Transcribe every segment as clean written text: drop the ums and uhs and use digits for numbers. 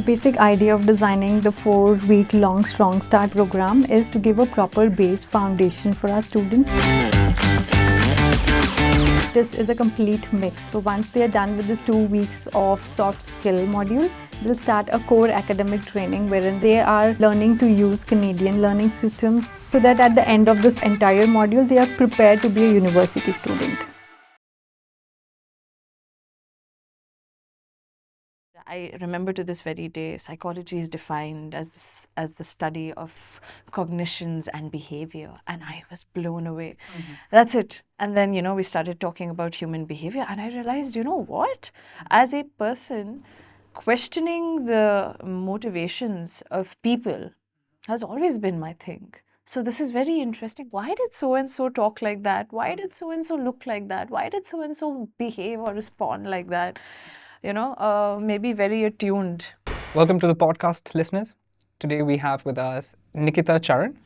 The basic idea of designing the 4-week-long Strong Start program is to give a proper base foundation for our students. This is a complete mix. So once they are done with this 2 weeks of soft skill module, they'll start a core academic training wherein they are learning to use Canadian learning systems so that at the end of this entire module, they are prepared to be a university student. I remember to this very day, psychology is defined as the study of cognitions and behavior, and I was blown away. That's it. And then, we started talking about human behavior, and I realized, what? As a person, questioning the motivations of people has always been my thing. So this is very interesting. Why did so-and-so talk like that? Why did so-and-so look like that? Why did so-and-so behave or respond like that? Maybe very attuned. Welcome to the podcast, listeners. Today we have with us Nikita Charan,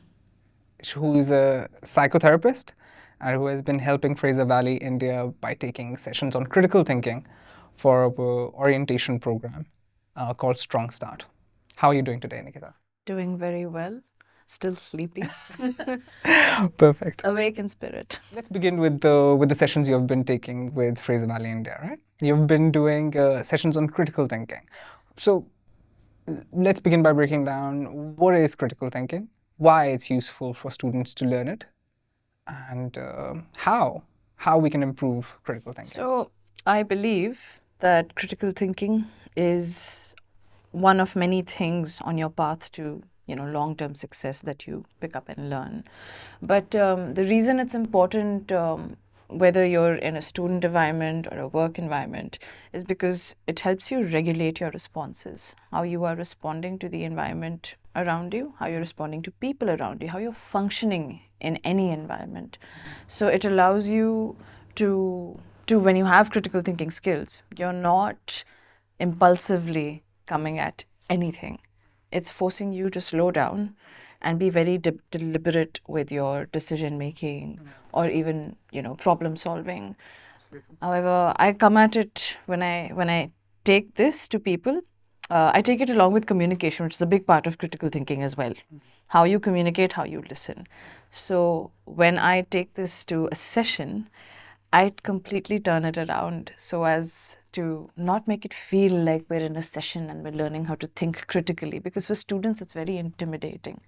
who is a psychotherapist and who has been helping Fraser Valley, India by taking sessions on critical thinking for an orientation program called Strong Start. How are you doing today, Nikita? Doing very well. Still sleepy. Perfect. Awake in spirit. Let's begin with the sessions you have been taking with Fraser Valley, India, right? You've been doing sessions on critical thinking. So let's begin by breaking down what is critical thinking, why it's useful for students to learn it, and how we can improve critical thinking. So I believe that critical thinking is one of many things on your path to long-term success that you pick up and learn. But the reason it's important, whether you're in a student environment or a work environment, is because it helps you regulate your responses, how you are responding to the environment around you, how you're responding to people around you, how you're functioning in any environment. So it allows you to when you have critical thinking skills, you're not impulsively coming at anything. It's forcing you to slow down and be very deliberate with your decision making or even problem solving. However, I come at it when I take this to people. I take it along with communication, which is a big part of critical thinking as well. How you communicate, how you listen. So when I take this to a session, I completely turn it around so as to not make it feel like we're in a session and we're learning how to think critically, because for students it's very intimidating,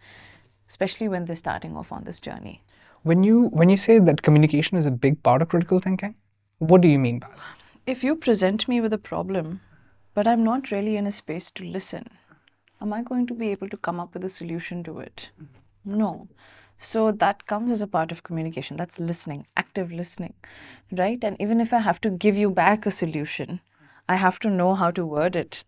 especially when they're starting off on this journey. When you say that communication is a big part of critical thinking, what do you mean by that? If you present me with a problem, but I'm not really in a space to listen, am I going to be able to come up with a solution to it? No. So that comes as a part of communication. That's listening, active listening, right? And even if I have to give you back a solution, I have to know how to word it.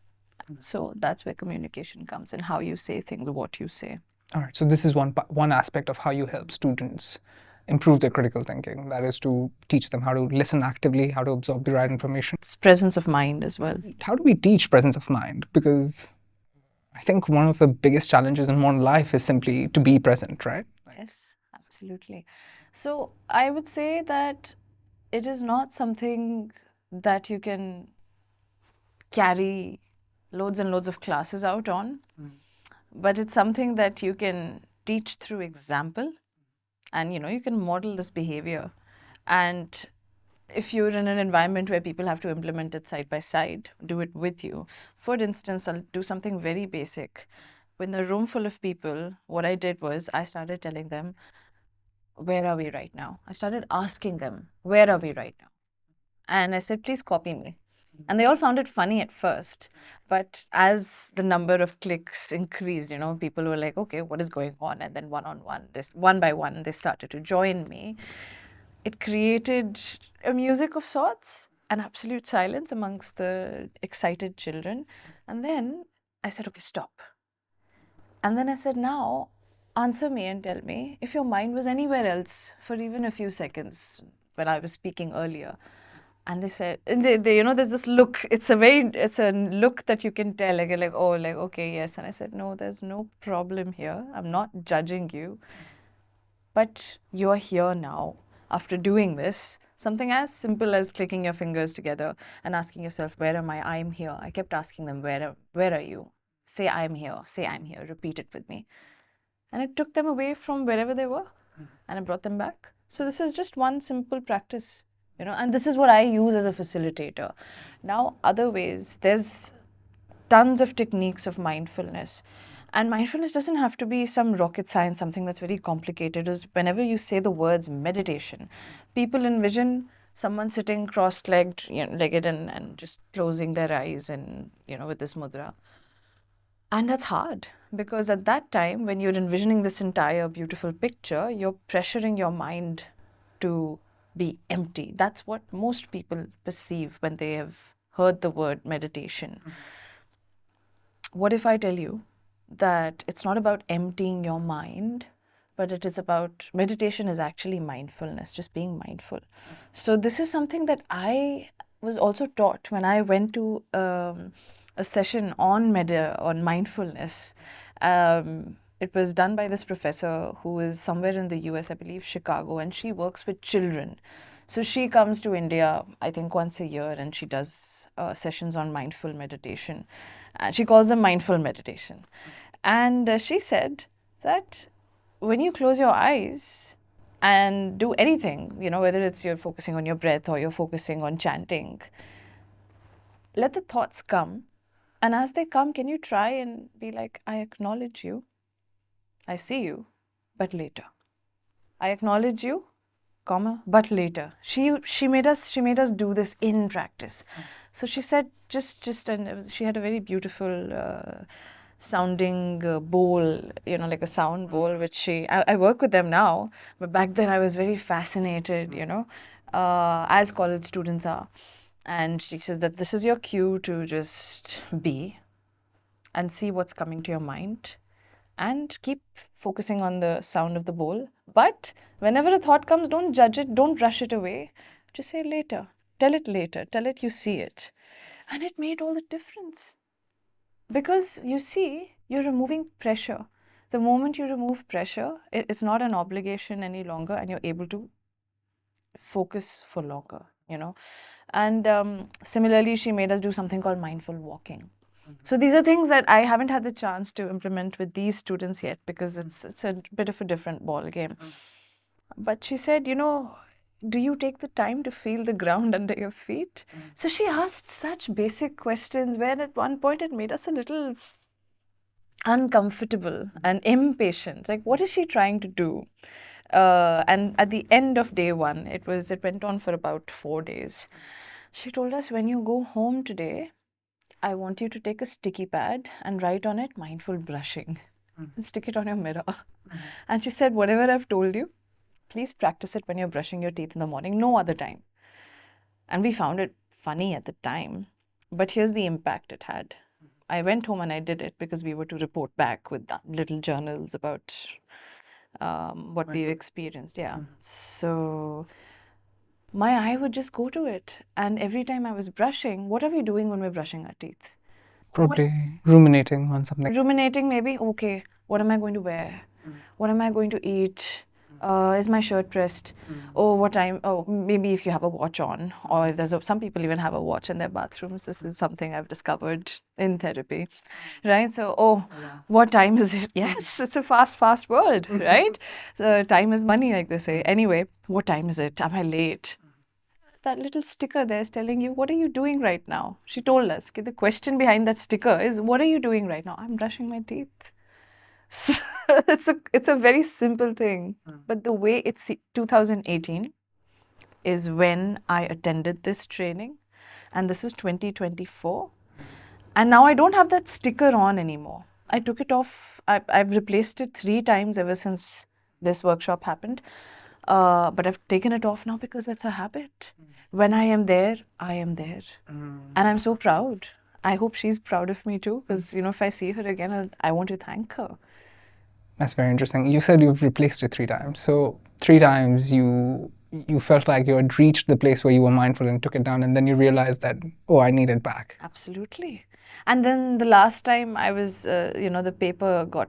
So that's where communication comes in, how you say things, what you say. All right. So this is one aspect of how you help students improve their critical thinking. That is to teach them how to listen actively, how to absorb the right information. It's presence of mind as well. How do we teach presence of mind? Because I think one of the biggest challenges in modern life is simply to be present, right? Yes, absolutely. So I would say that it is not something that you can carry loads and loads of classes out on, but it's something that you can teach through example, and you can model this behavior. And if you're in an environment where people have to implement it side by side, do it with you. For instance, I'll do something very basic. When a room full of people, what I did was I started telling them, where are we right now? I started asking them, where are we right now? And I said, please copy me. And they all found it funny at first. But as the number of clicks increased, people were like, okay, what is going on? And then one-on-one, one by one, they started to join me. It created a music of sorts, an absolute silence amongst the excited children. And then I said, okay, stop. And then I said, now answer me and tell me if your mind was anywhere else for even a few seconds when I was speaking earlier. And they said, and they there's this look. It's a look that you can tell, like, okay, yes. And I said, no, there's no problem here. I'm not judging you, but you're here now. After doing this, something as simple as clicking your fingers together and asking yourself, where am I? I'm here. I kept asking them, where are you? Say I'm here, say I'm here, repeat it with me. And it took them away from wherever they were and I brought them back. So this is just one simple practice, and this is what I use as a facilitator. Now, other ways, there's tons of techniques of mindfulness. And mindfulness doesn't have to be some rocket science, something that's very complicated. Is whenever you say the words meditation, people envision someone sitting cross-legged, legged and just closing their eyes and, with this mudra. And that's hard because at that time, when you're envisioning this entire beautiful picture, you're pressuring your mind to be empty. That's what most people perceive when they have heard the word meditation. What if I tell you that it's not about emptying your mind, but it is about meditation is actually mindfulness, just being mindful. So this is something that I was also taught when I went to a session on mindfulness. It was done by this professor who is somewhere in the US, I believe Chicago, and she works with children. So she comes to India, I think once a year, and she does sessions on mindful meditation. And she calls them mindful meditation. And she said that when you close your eyes and do anything, whether it's you're focusing on your breath or you're focusing on chanting, let the thoughts come. And as they come, can you try and be like, I acknowledge you, I see you, but later. I acknowledge you, comma, but later. She made us do this in practice. So she said and she had a very beautiful sounding bowl, like a sound bowl, which I work with them now, but back then I was very fascinated, as college students are. And she says that this is your cue to just be and see what's coming to your mind and keep focusing on the sound of the bowl. But whenever a thought comes, don't judge it, don't rush it away. Just say later, tell it you see it. And it made all the difference. Because you see, you're removing pressure. The moment you remove pressure, it's not an obligation any longer and you're able to focus for longer, And similarly, she made us do something called mindful walking. So these are things that I haven't had the chance to implement with these students yet because it's a bit of a different ball game. But she said, do you take the time to feel the ground under your feet? So she asked such basic questions where at one point it made us a little uncomfortable and impatient. Like, what is she trying to do? And at the end of day one, it went on for about 4 days. She told us, when you go home today, I want you to take a sticky pad and write on it mindful brushing and stick it on your mirror. And she said, whatever I've told you, please practice it when you're brushing your teeth in the morning, no other time. And we found it funny at the time, but here's the impact it had. I went home and I did it because we were to report back with little journals about what we've experienced. Yeah. So my eye would just go to it. And every time I was brushing, what are we doing when we're brushing our teeth? Probably ruminating on something. Ruminating, maybe, okay, what am I going to wear? What am I going to eat? Is my shirt pressed? Oh, what time? Oh, maybe if you have a watch on, or if some people even have a watch in their bathrooms. This is something I've discovered in therapy, right? So, what time is it? Yes, it's a fast world, right? So time is money, like they say. Anyway, what time is it? Am I late? That little sticker there is telling you, what are you doing right now? She told us. The question behind that sticker is, what are you doing right now? I'm brushing my teeth. So it's a very simple thing. But the way 2018 is when I attended this training. And this is 2024. And now I don't have that sticker on anymore. I took it off. I've replaced it 3 times ever since this workshop happened. But I've taken it off now because it's a habit. When I am there, I am there. And I'm so proud. I hope she's proud of me too, because, if I see her again, I want to thank her. That's very interesting. You said you've replaced it 3 times. So 3 times you you felt like you had reached the place where you were mindful and took it down, and then you realized that, oh, I need it back. Absolutely. And then the last time I was, the paper got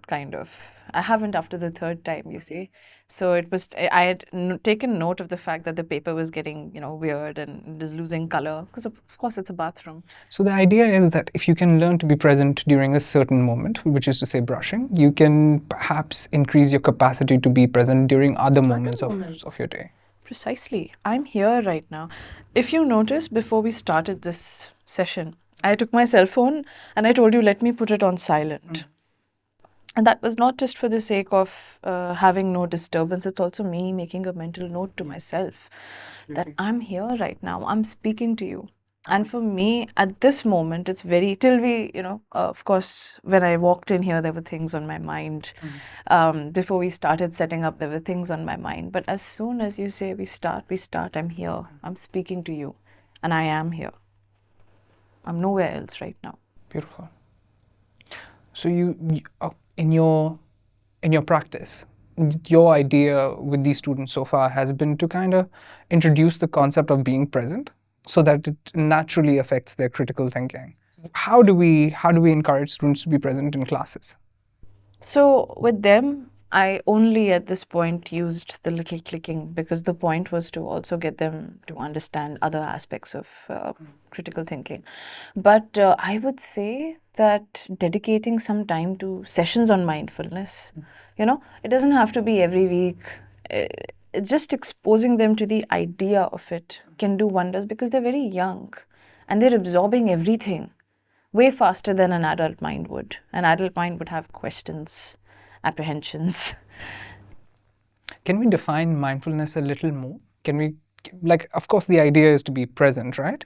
I haven't after the third time, you see. So it was, I had taken note of the fact that the paper was getting, weird and is losing color, because of course it's a bathroom. So the idea is that if you can learn to be present during a certain moment, which is to say brushing, you can perhaps increase your capacity to be present during other moments of your day. Precisely. I'm here right now. If you notice, before we started this session, I took my cell phone and I told you, let me put it on silent. And that was not just for the sake of having no disturbance. It's also me making a mental note to myself that I'm here right now. I'm speaking to you. And for me, at this moment, it's very, till we, of course, when I walked in here, there were things on my mind. Before we started setting up, there were things on my mind. But as soon as you say we start, I'm here. I'm speaking to you. And I am here. I'm nowhere else right now. Beautiful. So in your practice, your idea with these students so far has been to kind of introduce the concept of being present so that it naturally affects their critical thinking. How do we encourage students to be present in classes? So with them, I only at this point used the little clicking because the point was to also get them to understand other aspects of critical thinking. But I would say that dedicating some time to sessions on mindfulness, it doesn't have to be every week. Just exposing them to the idea of it can do wonders because they're very young and they're absorbing everything way faster than an adult mind would. An adult mind would have questions, apprehensions. Can we define mindfulness a little more? Can we, of course, the idea is to be present, right?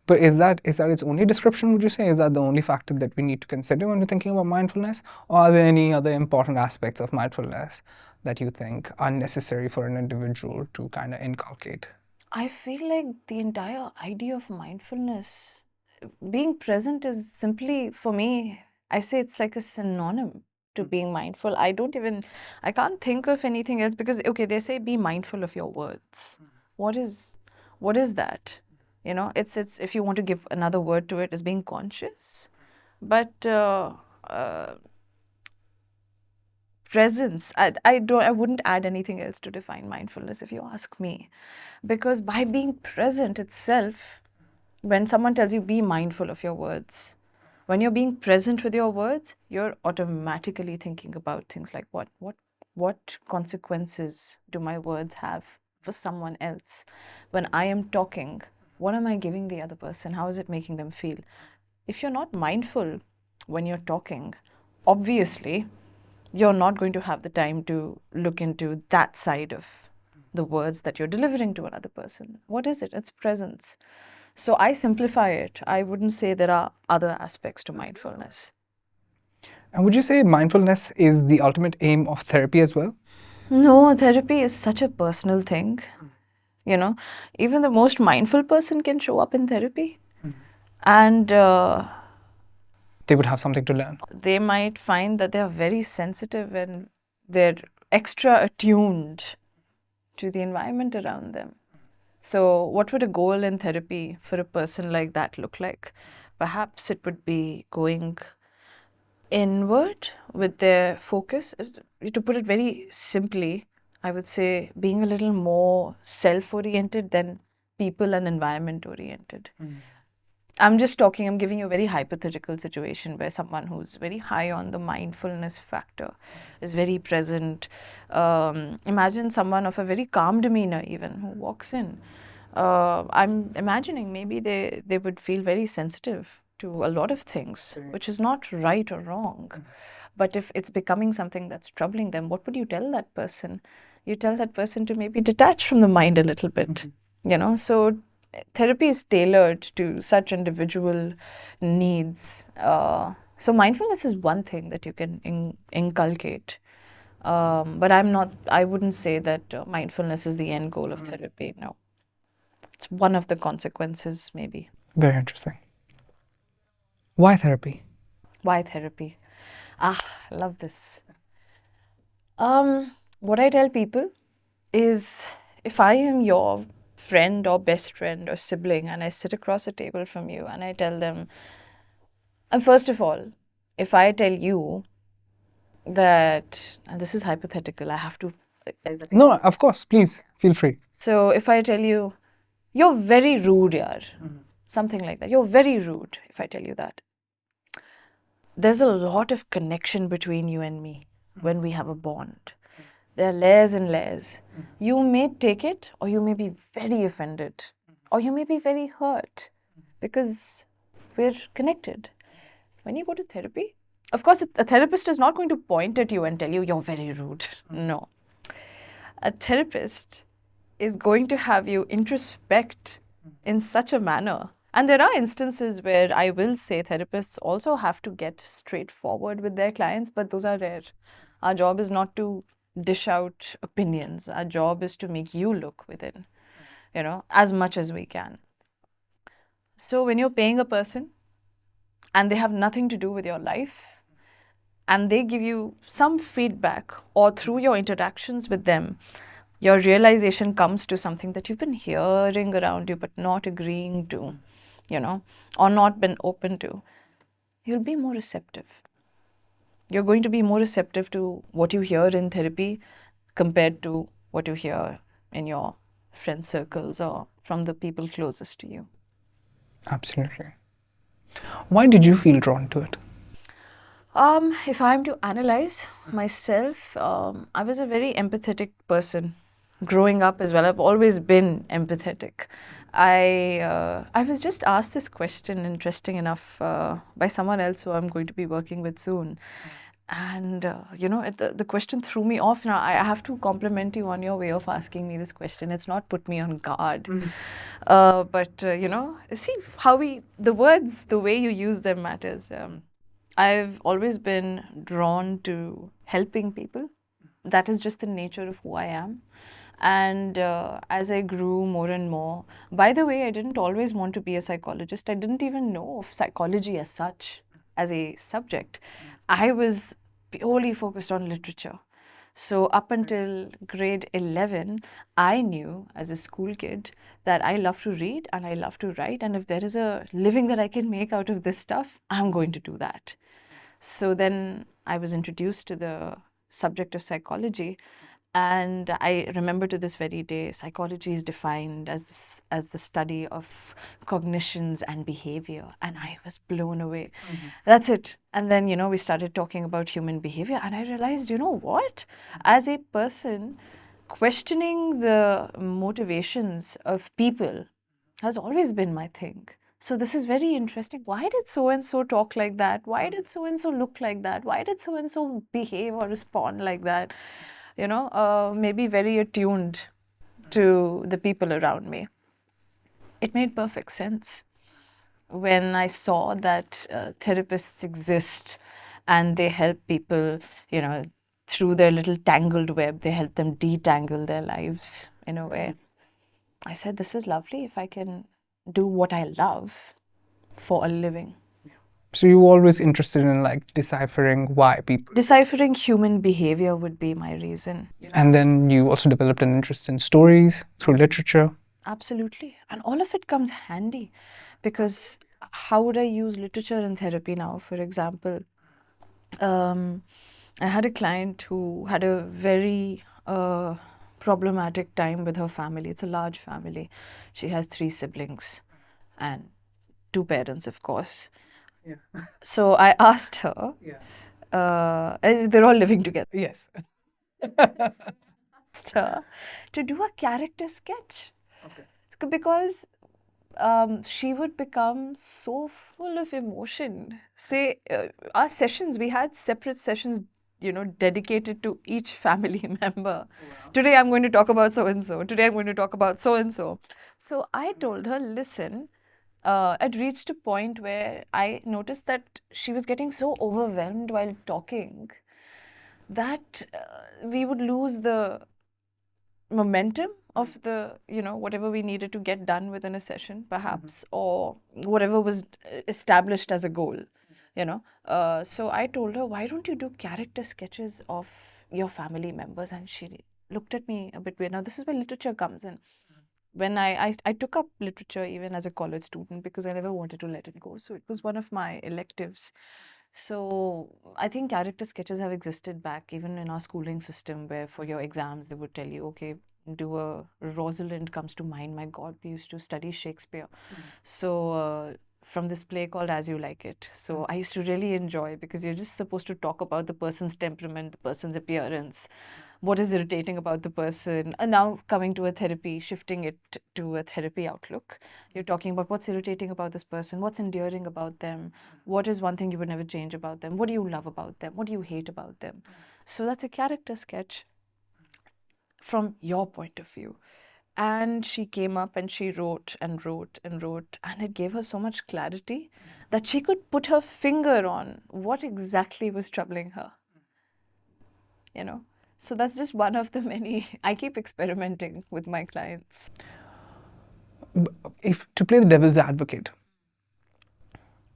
But is that its only description, would you say? Is that the only factor that we need to consider when we're thinking about mindfulness? Or are there any other important aspects of mindfulness that you think are necessary for an individual to kind of inculcate? I feel like the entire idea of mindfulness, being present is simply, for me, I say it's like a synonym to being mindful. I can't think of anything else because, okay, they say be mindful of your words. What is that? It's if you want to give another word to it, is being conscious. But presence, I wouldn't add anything else to define mindfulness if you ask me. Because by being present itself, when someone tells you be mindful of your words, when you're being present with your words, you're automatically thinking about things like what consequences do my words have for someone else? When I am talking, what am I giving the other person? How is it making them feel? If you're not mindful when you're talking, obviously, you're not going to have the time to look into that side of the words that you're delivering to another person. What is it? It's presence. So I simplify it. I wouldn't say there are other aspects to mindfulness. And would you say mindfulness is the ultimate aim of therapy as well? No, therapy is such a personal thing. Even the most mindful person can show up in therapy. And they would have something to learn. They might find that they're very sensitive and they're extra attuned to the environment around them. So what would a goal in therapy for a person like that look like? Perhaps it would be going inward with their focus. To put it very simply, I would say being a little more self-oriented than people and environment-oriented. I'm giving you a very hypothetical situation where someone who's very high on the mindfulness factor is very present. Imagine someone of a very calm demeanor even who walks in. I'm imagining maybe they would feel very sensitive to a lot of things, which is not right or wrong. But if it's becoming something that's troubling them, what would you tell that person? You tell that person to maybe detach from the mind a little bit, So therapy is tailored to such individual needs. So mindfulness is one thing that you can inculcate. But I wouldn't say that mindfulness is the end goal of therapy, no. It's one of the consequences, maybe. Very interesting. Why therapy? Why therapy? I love this. What I tell people is If I am your friend or best friend or sibling and I sit across a table from you and I tell them, and first of all, if I tell you that, and this is hypothetical, I have to. No, of course, please feel free. So if I tell you, you're very rude, yaar, something like that, you're very rude, if I tell you that, there's a lot of connection between you and me when we have a bond. There are layers and layers. You may take it, or you may be very offended, or you may be very hurt because we're connected. When you go to therapy, of course, a therapist is not going to point at you and tell you you're very rude. No. A therapist is going to have you introspect in such a manner. And there are instances where I will say therapists also have to get straightforward with their clients, but those are rare. Our job is not to dish out opinions. Our job is to make you look within, as much as we can. So when you're paying a person and they have nothing to do with your life, and they give you some feedback, or through your interactions with them, your realization comes to something that you've been hearing around you but not agreeing to, or not been open to, you'll be more receptive. You're going to be more receptive to what you hear in therapy compared to what you hear in your friend circles or from the people closest to you. Absolutely. Why did you feel drawn to it? If I'm to analyze myself, I was a very empathetic person growing up as well. I've always been empathetic. I was just asked this question, interesting enough, by someone else who I'm going to be working with soon. And, the question threw me off. Now, I have to compliment you on your way of asking me this question. It's not put me on guard. But, see how the words, the way you use them matters. I've always been drawn to helping people. That is just the nature of who I am. And as I grew more and more, by the way, I didn't always want to be a psychologist. I didn't even know of psychology as such, as a subject. I was purely focused on literature. So up until grade 11, I knew as a school kid that I love to read and I love to write. And if there is a living that I can make out of this stuff, I'm going to do that. So then I was introduced to the subject of psychology. And I remember to this very day, psychology is defined as the study of cognitions and behavior. And I was blown away. That's it. And then, we started talking about human behavior. And I realized, what? As a person, questioning the motivations of people has always been my thing. So this is very interesting. Why did so-and-so talk like that? Why did so-and-so look like that? Why did so-and-so behave or respond like that? Maybe very attuned to the people around me. It made perfect sense when I saw that therapists exist and they help people, through their little tangled web, they help them detangle their lives in a way. I said, this is lovely if I can do what I love for a living. So you were always interested in deciphering why people... Deciphering human behavior would be my reason. And then you also developed an interest in stories through literature. Absolutely. And all of it comes handy because how would I use literature in therapy now? For example, I had a client who had a very problematic time with her family. It's a large family. She has 3 siblings and 2 parents, of course. Yeah. So I asked her, they're all living together. Yes. Asked her to do a character sketch. Okay. Because she would become so full of emotion. Say, our sessions, we had separate sessions, dedicated to each family member. Wow. Today I'm going to talk about so-and-so. Today I'm going to talk about so-and-so. So I told her, listen, I'd reached a point where I noticed that she was getting so overwhelmed while talking that we would lose the momentum of the, whatever we needed to get done within a session, perhaps, or whatever was established as a goal, So I told her, why don't you do character sketches of your family members? And she looked at me a bit weird. Now, this is where literature comes in. When I took up literature even as a college student because I never wanted to let it go. So it was one of my electives. So I think character sketches have existed back even in our schooling system, where for your exams they would tell you, okay, do a Rosalind comes to mind. My God, we used to study Shakespeare. So from this play called As You Like It. So I used to really enjoy, because you're just supposed to talk about the person's temperament, the person's appearance, what is irritating about the person. And now coming to a therapy, shifting it to a therapy outlook, you're talking about what's irritating about this person, what's endearing about them, what is one thing you would never change about them, what do you love about them, what do you hate about them. So that's a character sketch from your point of view. And she came up and she wrote and wrote and wrote, and it gave her so much clarity that she could put her finger on what exactly was troubling her. You know, so that's just one of the many. I keep experimenting with my clients. If to play the devil's advocate,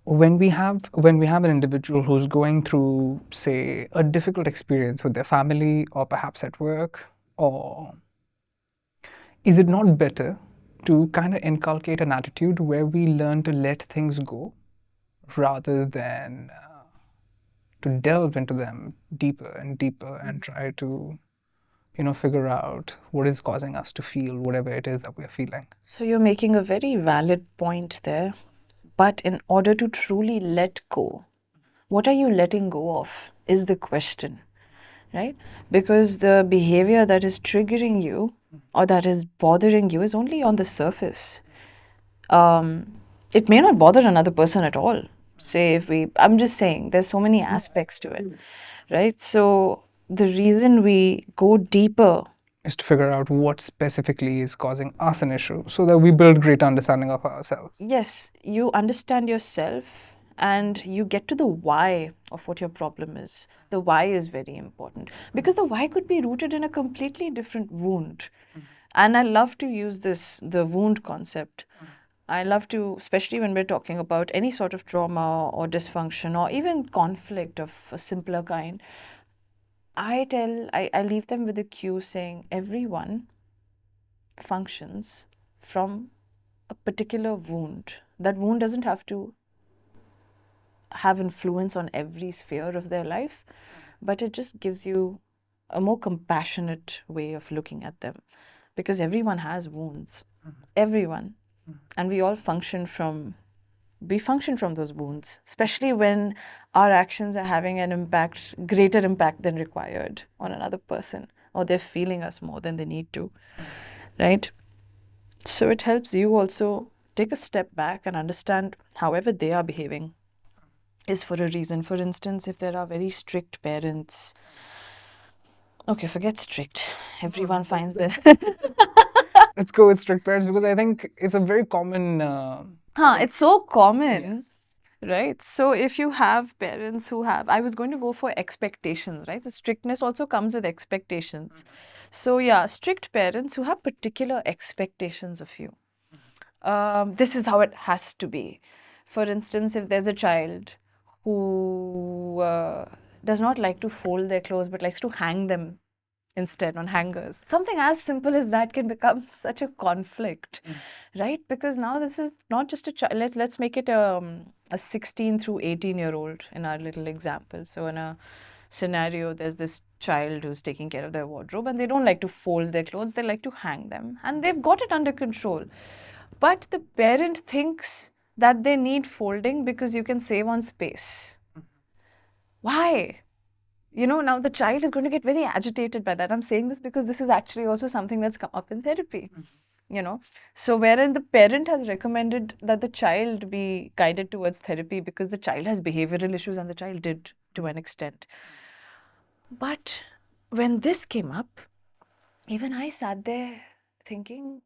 when we have an individual who's going through, say, a difficult experience with their family or perhaps at work, or is it not better to kind of inculcate an attitude where we learn to let things go rather than to delve into them deeper and deeper and try to, figure out what is causing us to feel whatever it is that we're feeling? So you're making a very valid point there. But in order to truly let go, what are you letting go of is the question, right? Because the behavior that is triggering you or that is bothering you is only on the surface. It may not bother another person at all. Say I'm just saying, there's so many aspects to it, right? So the reason we go deeper Is to figure out what specifically is causing us an issue so that we build greater understanding of ourselves. yes, you understand yourself and you get to the why of what your problem is. The why is very important, because the why could be rooted in a completely different wound. And I love to use the wound concept. I love to, especially when we're talking about any sort of trauma or dysfunction or even conflict of a simpler kind. I leave them with a cue saying everyone functions from a particular wound. That wound doesn't have to have influence on every sphere of their life, but it just gives you a more compassionate way of looking at them, because everyone has wounds. Everyone. And we all function from those wounds, especially when our actions are having an impact, greater impact than required on another person, or they're feeling us more than they need to, right? So it helps you also take a step back and understand however they are behaving is for a reason. For instance, if there are very strict parents, okay, forget strict. Everyone finds that. Let's go with strict parents, because I think it's a very common. It's so common. Yes. Right. So if you have parents who have, I was going to go for expectations, right? So strictness also comes with expectations. So yeah, strict parents who have particular expectations of you. This is how it has to be. For instance, if there's a child who does not like to fold their clothes but likes to hang them instead on hangers, something as simple as that can become such a conflict, right? Because now this is not just a child. Let's make it a 16 through 18-year-old in our little example. So in a scenario, there's this child who's taking care of their wardrobe and they don't like to fold their clothes, they like to hang them, and they've got it under control. But the parent thinks that they need folding because you can save on space. Why? Now the child is going to get very agitated by that. I'm saying this because this is actually also something that's come up in therapy. So wherein the parent has recommended that the child be guided towards therapy because the child has behavioral issues, and the child did to an extent. But when this came up, even I sat there thinking,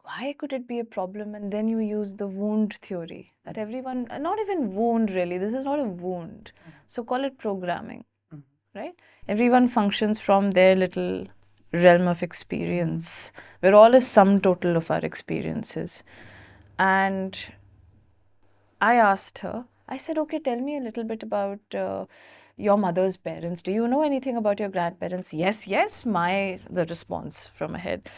why could it be a problem? And then you use the wound theory that everyone, not even wound really, this is not a wound. So call it programming, right? Everyone functions from their little realm of experience. We're all a sum total of our experiences. And I asked her, I said, okay, tell me a little bit about your mother's parents. Do you know anything about your grandparents? Yes, yes. The response from ahead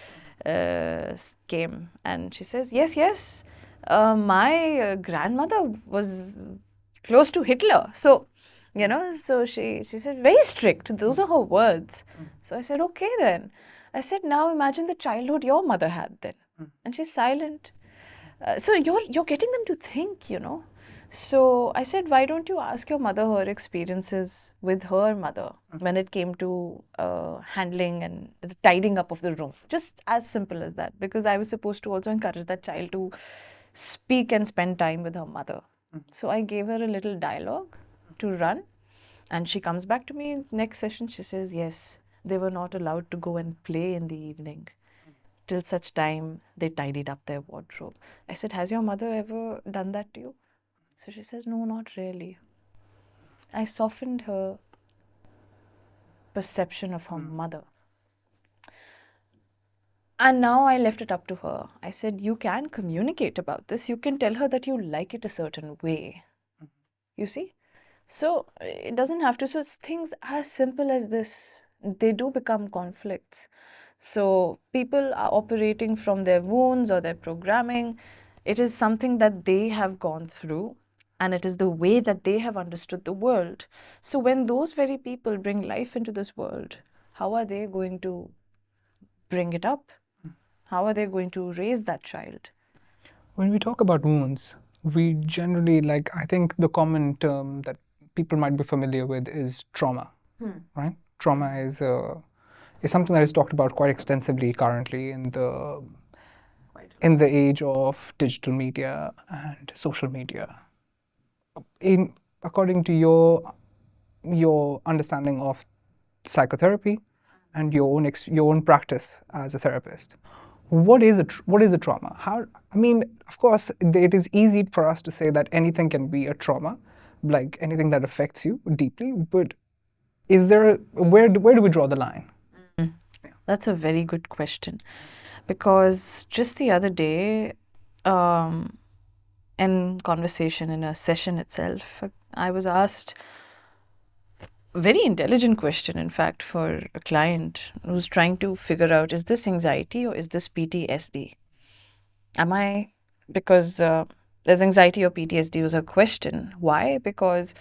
came, and she says, yes, yes. My grandmother was close to Hitler. So, so she said, very strict. Those are her words. So I said, okay then. I said, now imagine the childhood your mother had then. And she's silent. So you're getting them to think, So I said, why don't you ask your mother her experiences with her mother when it came to handling and the tidying up of the room? Just as simple as that, because I was supposed to also encourage that child to speak and spend time with her mother. So I gave her a little dialogue to run, and she comes back to me next session. She says, yes, they were not allowed to go and play in the evening till such time they tidied up their wardrobe. I said, has your mother ever done that to you? So she says, no, not really. I softened her perception of her mother. And now I left it up to her. I said, you can communicate about this. You can tell her that you like it a certain way. You see? So it doesn't have to. So it's things as simple as this, they do become conflicts. So people are operating from their wounds or their programming. It is something that they have gone through, and it is the way that they have understood the world. So when those very people bring life into this world, how are they going to bring it up? How are they going to raise that child? When we talk about wounds, we generally I think the common term that people might be familiar with is trauma, right? Trauma is something that is talked about quite extensively currently in the age of digital media and social media. According to your understanding of psychotherapy and your own practice as a therapist, what is a trauma? Of course, it is easy for us to say that anything can be a trauma, like anything that affects you deeply. But where do we draw the line? That's a very good question, because just the other day, in conversation in a session itself, I was asked a very intelligent question, in fact, for a client who's trying to figure out, is this anxiety or is this PTSD? Because there's anxiety or PTSD was a question. Why? Because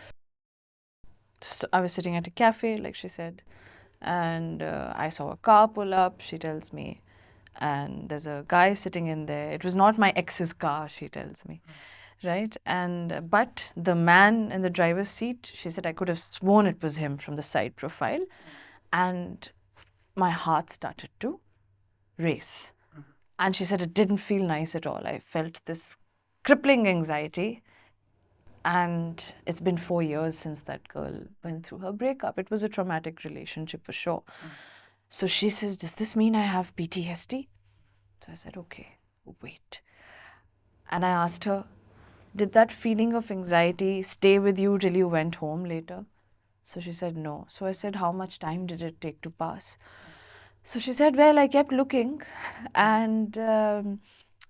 I was sitting at a cafe, like she said, and I saw a car pull up, she tells me, and there's a guy sitting in there. It was not my ex's car, she tells me, right? And but the man in the driver's seat, she said, I could have sworn it was him from the side profile, and my heart started to race. And she said it didn't feel nice at all. I felt this crippling anxiety. And it's been 4 years since that girl went through her breakup. It was a traumatic relationship for sure. So she says, does this mean I have PTSD? So I said, okay, wait. And I asked her, did that feeling of anxiety stay with you till you went home later? So she said, no. So I said, how much time did it take to pass? So she said, well, I kept looking. And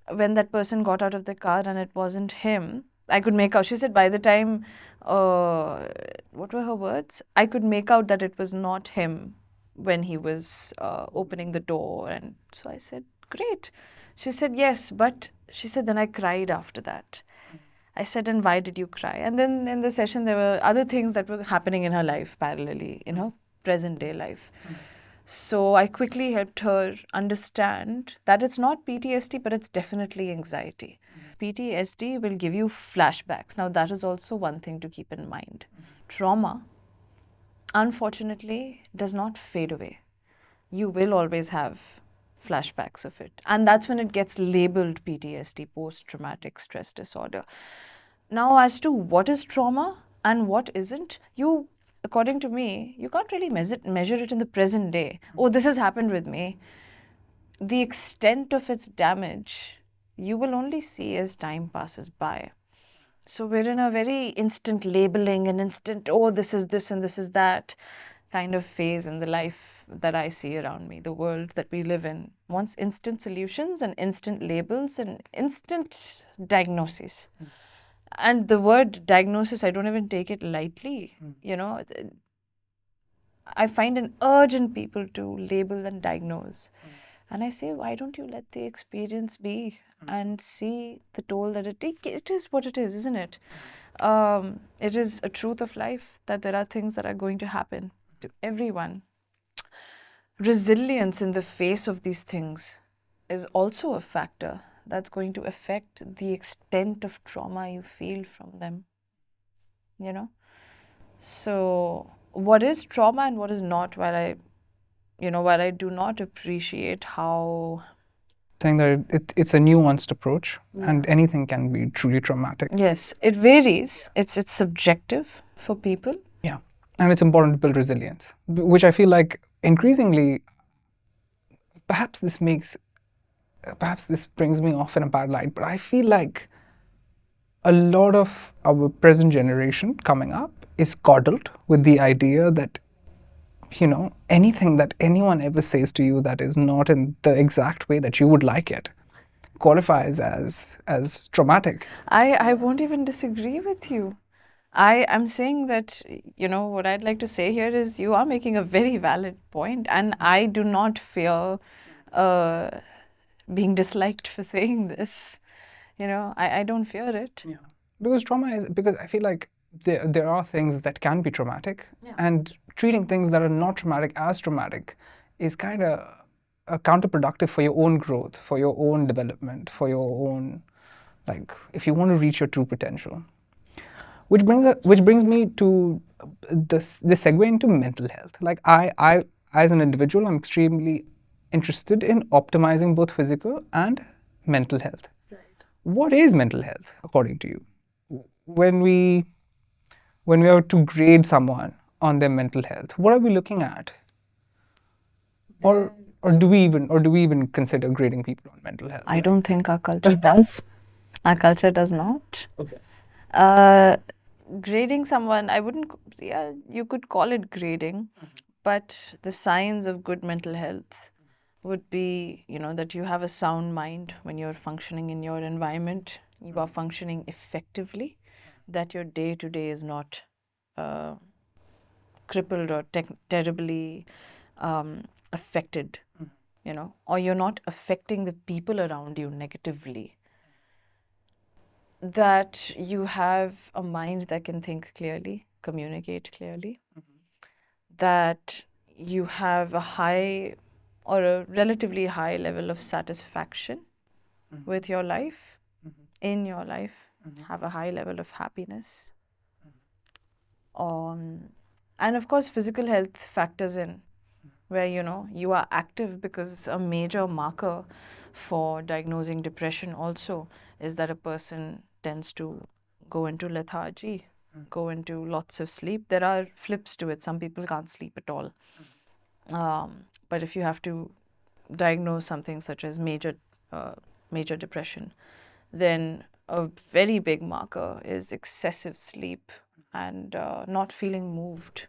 when that person got out of the car and it wasn't him, I could make out. She said, by the time, what were her words? I could make out that it was not him when he was opening the door. And so I said, great. She said, yes, but she said, then I cried after that. I said, and why did you cry? And then in the session, there were other things that were happening in her life parallelly, in her present day life. So I quickly helped her understand that it's not PTSD, but it's definitely anxiety. PTSD will give you flashbacks. Now, that is also one thing to keep in mind. Trauma, unfortunately, does not fade away. You will always have flashbacks of it. And that's when it gets labeled PTSD, post-traumatic stress disorder. Now, as to what is trauma and what isn't, according to me, you can't really measure it in the present day. Oh, this has happened with me. The extent of its damage, you will only see as time passes by. So we're in a very instant labeling and instant, oh, this is this and this is that kind of phase in the life that I see around me. The world that we live in wants instant solutions and instant labels and instant diagnoses. And the word diagnosis, I don't even take it lightly. You know, I find an urge in people to label and diagnose. And I say, why don't you let the experience be and see the toll that it is what it is, isn't it? It is a truth of life that there are things that are going to happen to everyone. Resilience in the face of these things is also a factor that's going to affect the extent of trauma you feel from them. You know? So, what is trauma and what is not, while I do not appreciate how Saying that it's a nuanced approach, and anything can be truly traumatic. yes, it varies. It's subjective for people. Yeah, and it's important to build resilience, which I feel like increasingly, perhaps this brings me off in a bad light, but I feel like a lot of our present generation coming up is coddled with the idea that, anything that anyone ever says to you that is not in the exact way that you would like it qualifies as traumatic. I won't even disagree with you. I am saying that, what I'd like to say here is you are making a very valid point, and I do not fear being disliked for saying this. I don't fear it. Yeah. Because I feel like there are things that can be traumatic, and treating things that are not traumatic as traumatic is kind of counterproductive for your own growth, for your own development, for your own, like, if you want to reach your true potential. Which brings me to this segue into mental health. Like I as an individual, I'm extremely interested in optimizing both physical and mental health. What is mental health according to you? When we are to grade someone on their mental health, what are we looking at? Or do we even consider grading people on mental health? I don't think our culture does. Our culture does not. Okay. Grading someone, I wouldn't, yeah, you could call it grading, but the signs of good mental health would be, that you have a sound mind when you're functioning in your environment, you are functioning effectively, that your day to day is not crippled or terribly affected, or you're not affecting the people around you negatively. That you have a mind that can think clearly, communicate clearly, that you have a high or a relatively high level of satisfaction with your life, in your life, have a high level of happiness. And of course, physical health factors in, where you are active, because a major marker for diagnosing depression also is that a person tends to go into lethargy, go into lots of sleep. There are flips to it. Some people can't sleep at all. But if you have to diagnose something such as major depression, then a very big marker is excessive sleep and not feeling moved,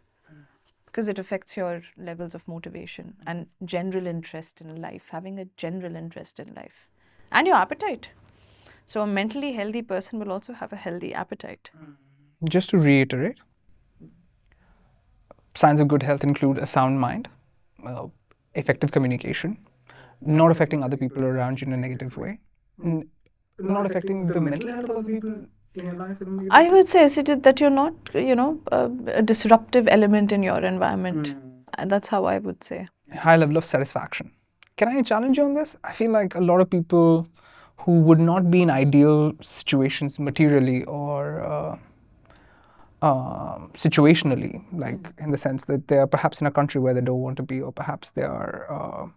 because it affects your levels of motivation and general interest in life, having a general interest in life, and your appetite. So a mentally healthy person will also have a healthy appetite. Just to reiterate, signs of good health include a sound mind, effective communication, not affecting other people around you in a negative way, not affecting the mental health of other people in your life in a negative way. I would say, Sijit, that you're not, a disruptive element in your environment. And that's how I would say. High level of satisfaction. Can I challenge you on this? I feel like a lot of people who would not be in ideal situations materially or situationally, like in the sense that they are perhaps in a country where they don't want to be, or perhaps they are,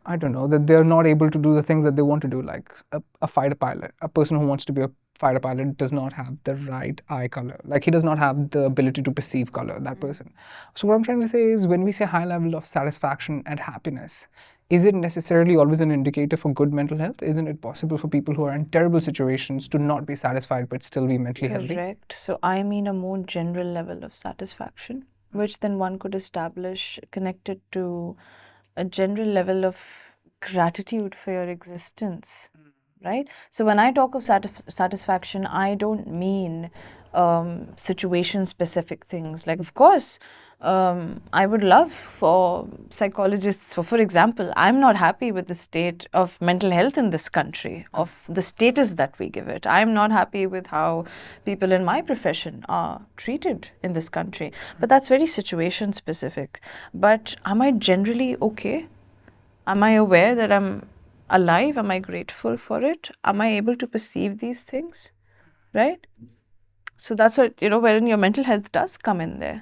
I don't know, that they're not able to do the things that they want to do, like a fighter pilot. A person who wants to be a fighter pilot does not have the right eye color. Like, he does not have the ability to perceive color, that person. So what I'm trying to say is, when we say high level of satisfaction and happiness, is it necessarily always an indicator for good mental health? Isn't it possible for people who are in terrible situations to not be satisfied but still be mentally healthy? Correct. So I mean a more general level of satisfaction, which then one could establish connected to a general level of gratitude for your existence. right? So when I talk of satisfaction, I don't mean situation specific things. Like, of course, I would love for psychologists, for example, I'm not happy with the state of mental health in this country, of the status that we give it. I'm not happy with how people in my profession are treated in this country. But that's very situation specific. But am I generally okay? Am I aware that I'm alive? Am I grateful for it? Am I able to perceive these things? Right? So that's what, wherein your mental health does come in there.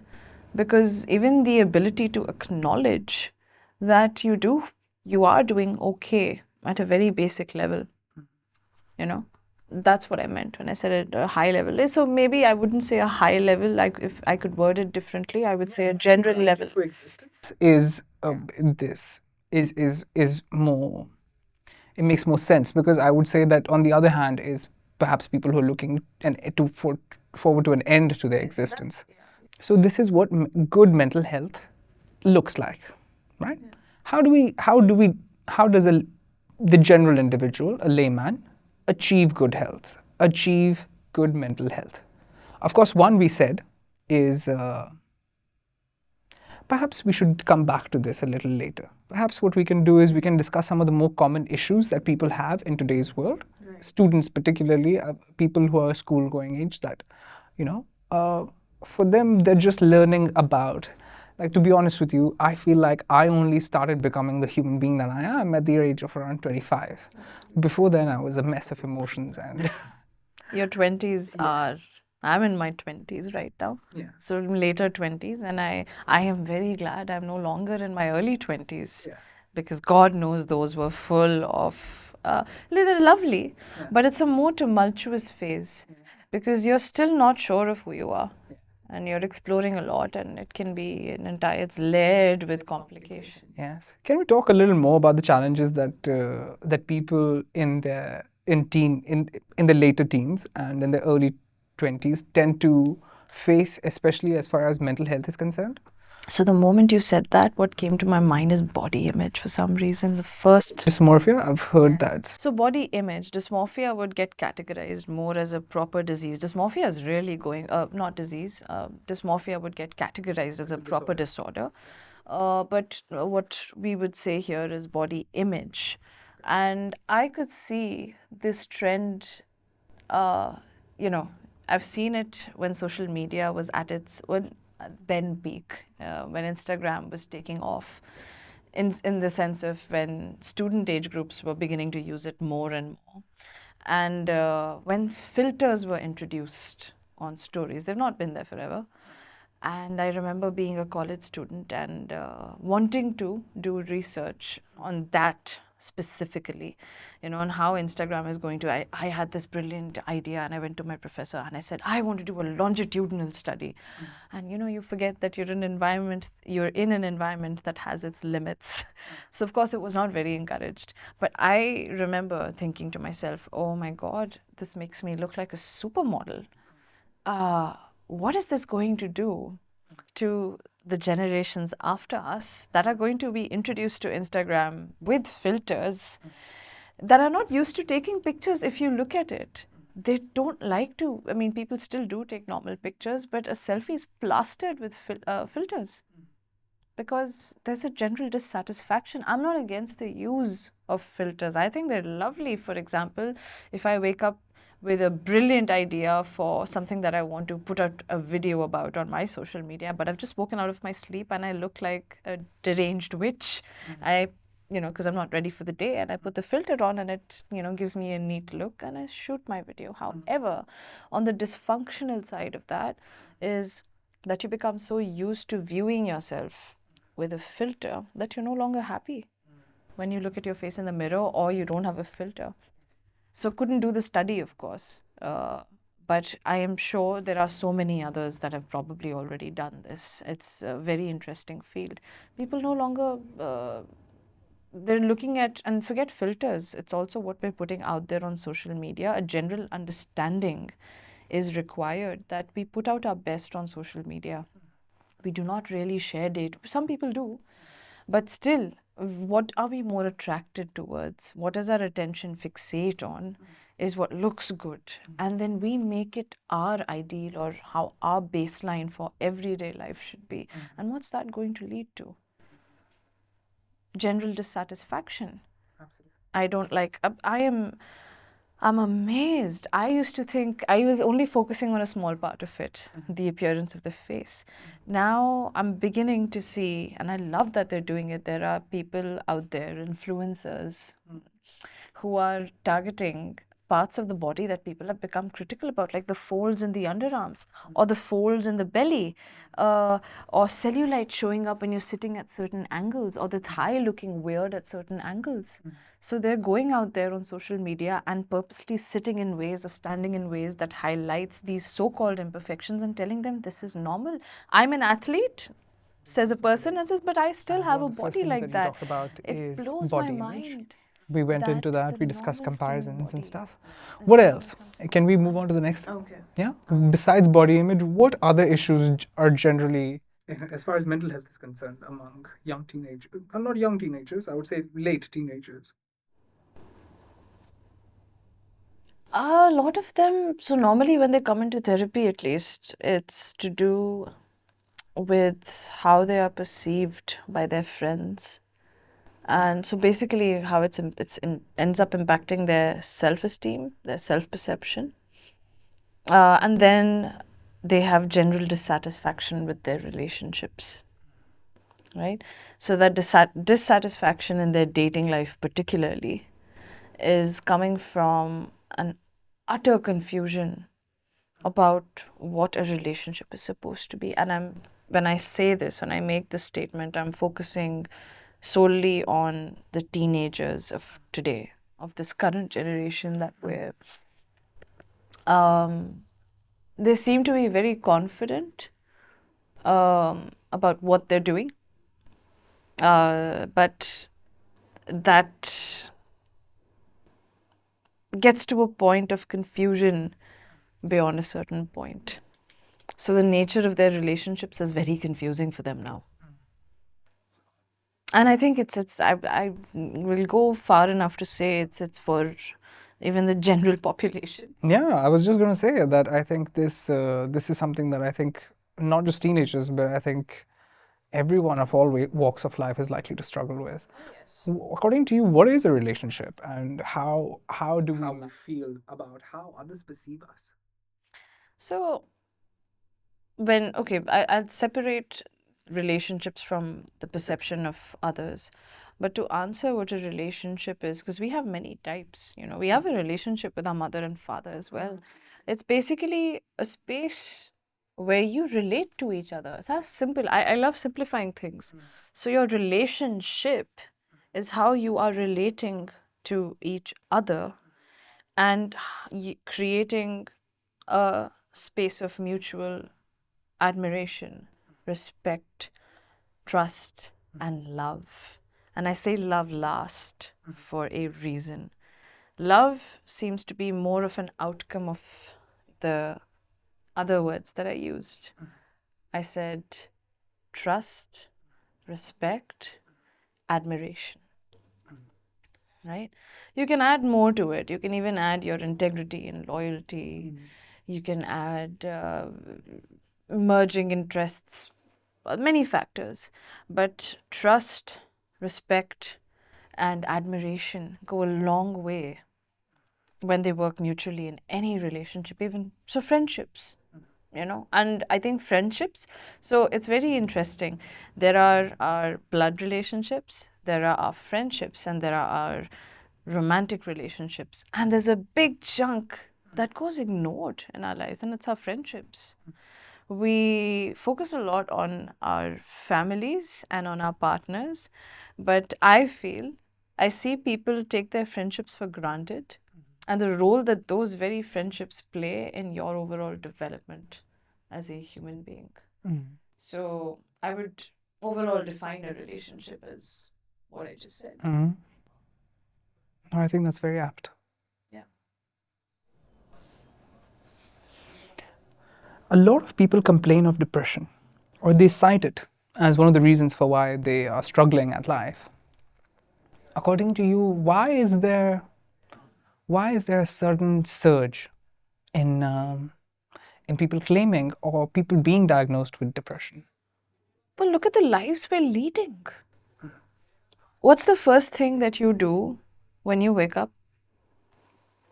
Because even the ability to acknowledge that you are doing okay at a very basic level, that's what I meant when I said at a high level. So maybe I wouldn't say a high level, like if I could word it differently, I would say a general level. For existence is this is more. It makes more sense because I would say that on the other hand is perhaps people who are looking forward to an end to their existence. So this is what good mental health looks like, right? How does the general individual, a layman, achieve good health, achieve good mental health? Of course, one we said is perhaps we should come back to this a little later. Perhaps what we can do is we can discuss some of the more common issues that people have in today's world. Right. Students, particularly, people who are school going age, that, for them, they're just learning about. Like, to be honest with you, I feel like I only started becoming the human being that I am at the age of around 25. Absolutely. Before then, I was a mess of emotions and. Your 20s are. I'm in my 20s right now. Yeah. So later 20s, and I am very glad I'm no longer in my early 20s. Yeah. Because God knows those were full of, they're lovely, yeah, but it's a more tumultuous phase, yeah, because you're still not sure of who you are. Yeah. And you're exploring a lot, and it can be it's layered with complication. Yes. Can we talk a little more about the challenges that people in the later teens and in the early 20s tend to face, especially as far as mental health is concerned? So the moment you said that, what came to my mind is body image for some reason. The first... Dysmorphia, I've heard that. So body image, dysmorphia would get categorized more as a proper disease. Dysmorphia is really not disease. Dysmorphia would get categorized as a proper disorder. But what we would say here is body image. And I could see this trend, I've seen it when social media was at its then peak, when Instagram was taking off, in the sense of when student age groups were beginning to use it more and more. And when filters were introduced on stories, they've not been there forever. And I remember being a college student and wanting to do research on that specifically, on how Instagram is going to... I had this brilliant idea, and I went to my professor and I said, I want to do a longitudinal study. And you forget that you're in an environment that has its limits. So of course it was not very encouraged. But I remember thinking to myself, oh my God, this makes me look like a supermodel. What is this going to do to the generations after us that are going to be introduced to Instagram with filters that are not used to taking pictures? If you look at it, they don't like to. I mean, people still do take normal pictures, but a selfie is plastered with filters because there's a general dissatisfaction. I'm not against the use of filters. I think they're lovely. For example, if I wake up with a brilliant idea for something that I want to put out a video about on my social media, but I've just woken out of my sleep and I look like a deranged witch. Because I'm not ready for the day, and I put the filter on and it, gives me a neat look and I shoot my video. However, on the dysfunctional side of that is that you become so used to viewing yourself with a filter that you're no longer happy when you look at your face in the mirror or you don't have a filter. So couldn't do the study, of course, but I am sure there are so many others that have probably already done this. It's a very interesting field. People no longer, they're looking at, and forget filters, it's also what we're putting out there on social media. A general understanding is required that we put out our best on social media. We do not really share data. Some people do. But still, what are we more attracted towards? What does our attention fixate on is what looks good. And then we make it our ideal or how our baseline for everyday life should be. And what's that going to lead to? General dissatisfaction. I don't like, I'm amazed. I used to think I was only focusing on a small part of it, the appearance of the face. Now I'm beginning to see, and I love that they're doing it. There are people out there, influencers, who are targeting parts of the body that people have become critical about, like the folds in the underarms or the folds in the belly, or cellulite showing up when you're sitting at certain angles, or the thigh looking weird at certain angles. So they're going out there on social media and purposely sitting in ways or standing in ways that highlights these so-called imperfections and telling them this is normal. I'm an athlete, says a person, and says, but I still have a body like that. You talked about It is blows body my image. mind. We went into that that. the We discussed normal human comparisons and body stuff. is What doing else? something. Can we move on to the next? Okay. Yeah. Besides body image, what other issues are generally, as far as mental health is concerned, among young teenagers? Not young teenagers. I would say late teenagers. A lot of them, so normally when they come into therapy, at least, it's to do with how they are perceived by their friends. And so basically how ends up impacting their self-esteem, their self-perception. And then they have general dissatisfaction with their relationships, right? So that dissatisfaction in their dating life particularly is coming from an utter confusion about what a relationship is supposed to be. And when I say this, when I make this statement, I'm focusing solely on the teenagers of today, of this current generation that we're they seem to be very confident about what they're doing, but that gets to a point of confusion beyond a certain point. So the nature of their relationships is very confusing for them now. And I think I will go far enough to say it's for even the general population. Yeah, I was just going to say that I think this is something that I think not just teenagers, but I think everyone of all walks of life is likely to struggle with. According to you, what is a relationship, and how do we feel about how others perceive us? So I'll separate relationships from the perception of others. But to answer what a relationship is, because we have many types, we have a relationship with our mother and father as well. It's basically a space where you relate to each other. It's as simple. I love simplifying things. So your relationship is how you are relating to each other and creating a space of mutual admiration, respect, trust, and love. And I say love last for a reason. Love seems to be more of an outcome of the other words that I used. I said trust, respect, admiration. Right? You can add more to it. You can even add your integrity and loyalty. You can add merging interests, many factors. But trust, respect, and admiration go a long way when they work mutually in any relationship, even so friendships. And I think friendships, so it's very interesting. There are our blood relationships, there are our friendships, and there are our romantic relationships. And there's a big chunk that goes ignored in our lives, and it's our friendships. We focus a lot on our families and on our partners, but I see people take their friendships for granted and the role that those very friendships play in your overall development as a human being. So I would overall define a relationship as what I just said. I think that's very apt. Yeah. A lot of people complain of depression, or they cite it as one of the reasons for why they are struggling at life. According to you, why is there a certain surge in people claiming or people being diagnosed with depression? But look at the lives we're leading. What's the first thing that you do when you wake up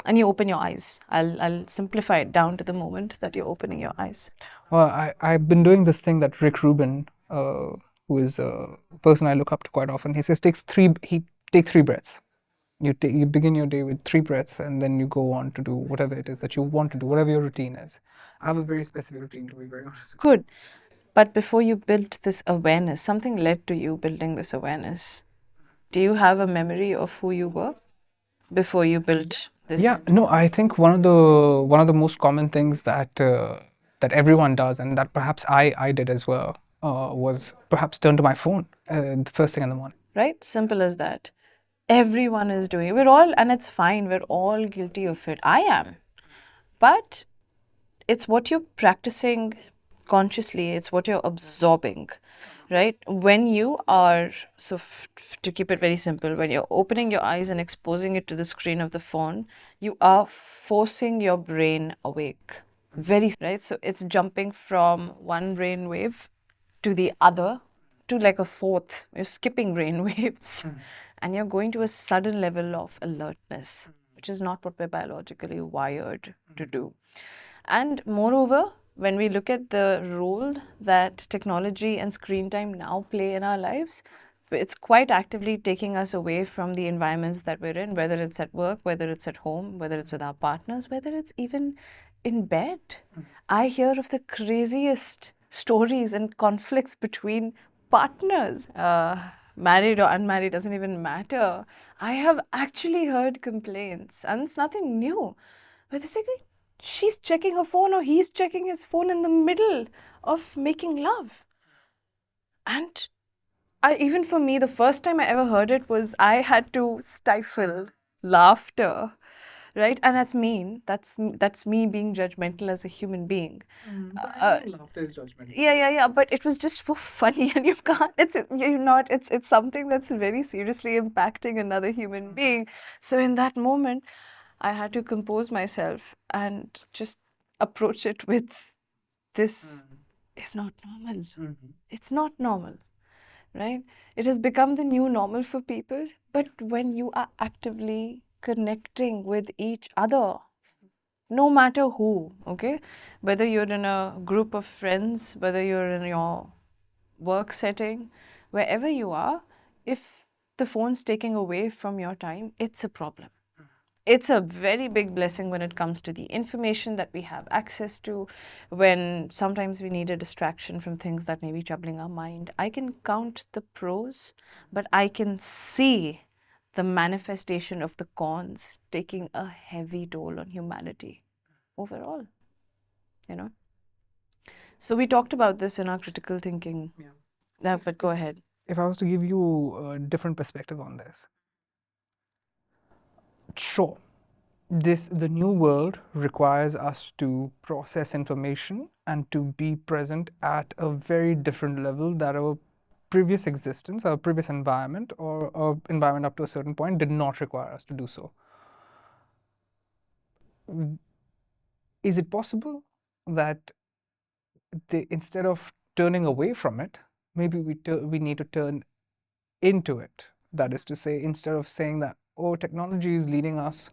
and you open your eyes? I'll simplify it down to the moment that you're opening your eyes. Well, I've been doing this thing that Rick Rubin, who is a person I look up to quite often, he says take 3 breaths. You begin your day with 3 breaths, and then you go on to do whatever it is that you want to do, whatever your routine is. I have a very specific routine, to be very honest. Good. But before you built this awareness, something led to you building this awareness. Do you have a memory of who you were before you built this? Yeah, no, I think one of the most common things that everyone does, and that perhaps I did as well, was perhaps turn to my phone the first thing in the morning. Right? Simple as that. Everyone is doing it. We're all, and it's fine, we're all guilty of it. I am. But it's what you're practicing consciously, it's what you're absorbing, right? When you are, to keep it very simple, when you're opening your eyes and exposing it to the screen of the phone, you are forcing your brain awake. Very, right? So it's jumping from one brain wave to the other to like a fourth. You're skipping brain waves and you're going to a sudden level of alertness, which is not what we're biologically wired to do. And moreover, when we look at the role that technology and screen time now play in our lives, it's quite actively taking us away from the environments that we're in, whether it's at work, whether it's at home, whether it's with our partners, whether it's even in bed. I hear of the craziest stories and conflicts between partners. Married or unmarried doesn't even matter. I have actually heard complaints, and it's nothing new. But they're saying, she's checking her phone or he's checking his phone in the middle of making love. And even for me, the first time I ever heard it was I had to stifle laughter, right? And that's mean. That's me being judgmental as a human being. Laughter is judgmental. Yeah. But it was just for funny, and you can't. You're not. It's something that's very seriously impacting another human being. So in that moment, I had to compose myself and just approach it with this is not normal. It's not normal, right? It has become the new normal for people. But when you are actively connecting with each other, no matter who, okay, whether you're in a group of friends, whether you're in your work setting, wherever you are, if the phone's taking away from your time, it's a problem. It's a very big blessing when it comes to the information that we have access to, when sometimes we need a distraction from things that may be troubling our mind. I can count the pros, but I can see the manifestation of the cons taking a heavy toll on humanity overall, you know. So we talked about this in our critical thinking. Yeah. But go ahead. If I was to give you a different perspective on this, sure, the new world requires us to process information and to be present at a very different level that our previous existence, our previous environment, or our environment up to a certain point did not require us to do so. Is it possible that instead of turning away from it, maybe we need to turn into it? That is to say, instead of saying that, oh, technology is leading us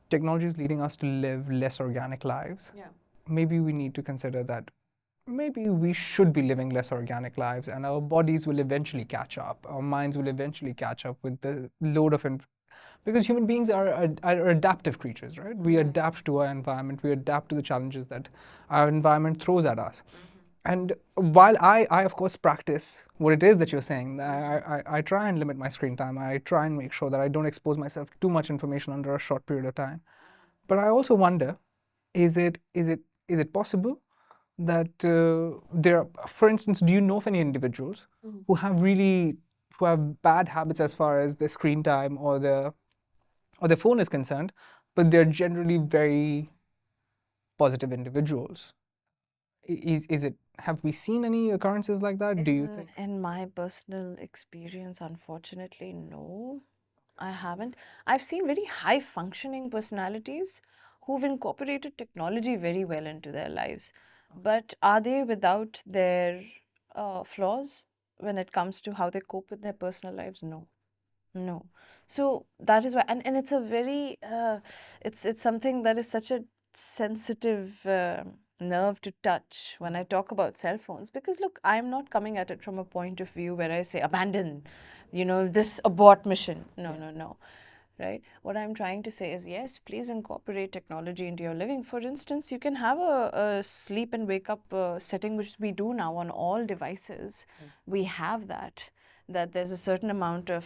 to live less organic lives. Yeah. Maybe we need to consider that maybe we should be living less organic lives, and our bodies will eventually catch up. Our minds will eventually catch up with the load of because human beings are adaptive creatures, right? We adapt to our environment. We adapt to the challenges that our environment throws at us. And while I of course practice what it is that you're saying, I try and limit my screen time. I try and make sure that I don't expose myself to too much information under a short period of time. But I also wonder, is it possible that there are, for instance, do you know of any individuals who have bad habits as far as their screen time or their phone is concerned, but they're generally very positive individuals? Is it, have we seen any occurrences like that? Do you think? In my personal experience, unfortunately, no. I haven't. I've seen very high functioning personalities who've incorporated technology very well into their lives. But are they without their flaws when it comes to how they cope with their personal lives? No. No. So that is why, and it's a very, it's something that is such a sensitive nerve to touch when I talk about cell phones. Because look, I'm not coming at it from a point of view where I say abandon, this abort mission. No, no, no. Right? What I'm trying to say is yes, please incorporate technology into your living. For instance, you can have a sleep and wake up setting, which we do now on all devices. We have that there's a certain amount of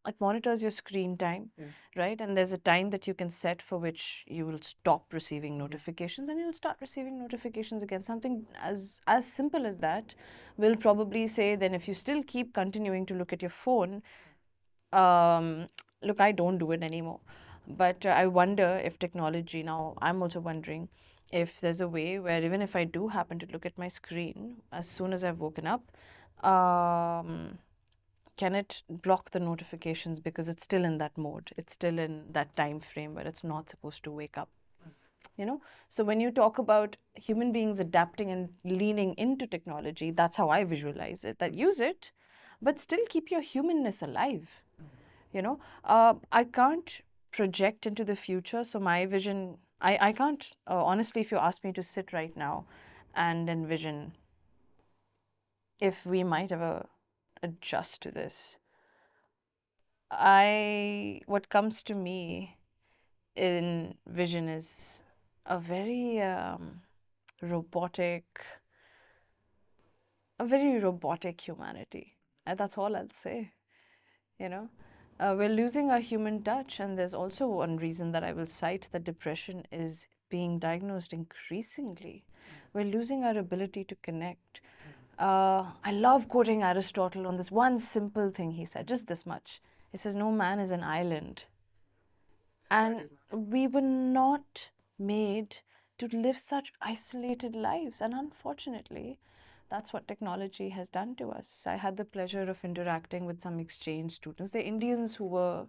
it monitors your screen time, right? And there's a time that you can set for which you will stop receiving notifications and you'll start receiving notifications again. Something as simple as that will probably say then if you still keep continuing to look at your phone, look, I don't do it anymore. But I wonder if technology now, I'm also wondering if there's a way where even if I do happen to look at my screen as soon as I've woken up, um, can it block the notifications because it's still in that mode? It's still in that time frame where it's not supposed to wake up. So when you talk about human beings adapting and leaning into technology, that's how I visualize it, that use it, but still keep your humanness alive. I can't project into the future, so my vision, I can't honestly, if you ask me to sit right now and envision if we might ever adjust to this, what comes to me in vision is a very robotic humanity, and that's all I'll say. you know we're losing our human touch, and there's also one reason that I will cite, that depression is being diagnosed increasingly. We're losing our ability to connect. I love quoting Aristotle on this one simple thing he said, just this much. He says, no man is an island. And we were not made to live such isolated lives. And unfortunately, that's what technology has done to us. I had the pleasure of interacting with some exchange students. They're Indians who were